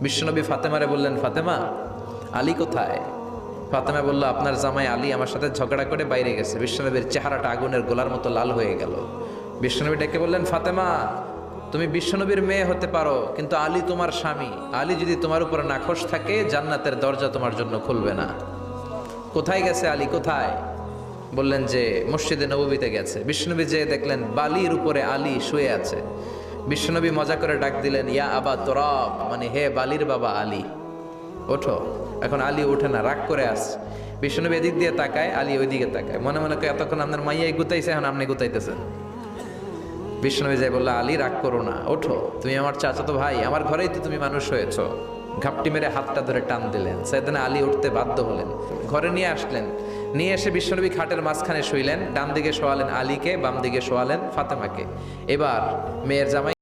বিশ্বনবী ফাতেমারে বললেন, ফাতেমা, আলী কোথায়? ফাতেমা বলল, আপনার জামাই আলী আমার সাথে ঝগড়া করে বাইরে গেছে। বিশ্বনবীর চেহারাটা আগুনের গোলার মতো লাল হয়ে গেল। বিশ্বনবী ডেকে বললেন, ফাতেমা, তুমি বিশ্বনবীর মেয়ে হতে পারো, কিন্তু আলী তোমার স্বামী। আলী যদি তোমার উপর নাখোশ থাকে, জান্নাতের দরজা তোমার জন্য খুলবে না। কোথায় গেছে আলী, কোথায়? বললেন যে মসজিদে নববীতে গেছে। বিশ্বনবী যে দেখলেন বালির উপরে আলী শুয়ে আছে। বিশ্বনবী মজা করে ডাক দিলেন, ইয়া আবা তোরাব, মানে হে বালির বাবা আলী, ওঠো। এখন আলী ওঠে না, রাগ করে আস। বিশ্বনবী এদিক দিয়ে তাকায়, আলী ওই দিকে তাকায়, মনে মনে করে এতক্ষণ আপনার মাইয়াই গুতাইছে, এখন আপনি গুতাইতেছেন। বিশ্বনবী যাই বললো, আলী রাগ করো না, ওঠো, তুমি আমার চাচাতো ভাই, আমার ঘরেই তো তুমি মানুষ হয়েছ। ঘাপটি মেরে হাতটা ধরে টান দিলেন। সেদিন আলী উঠতে বাধ্য হলেন, ঘরে নিয়ে আসলেন। নিয়ে এসে বিশ্বনবী খাটের মাঝখানে শুইলেন, ডান দিকে শোয়ালেন আলীকে, বাম দিকে শোয়ালেন ফাতেমাকে। এবার মেয়ের জামাই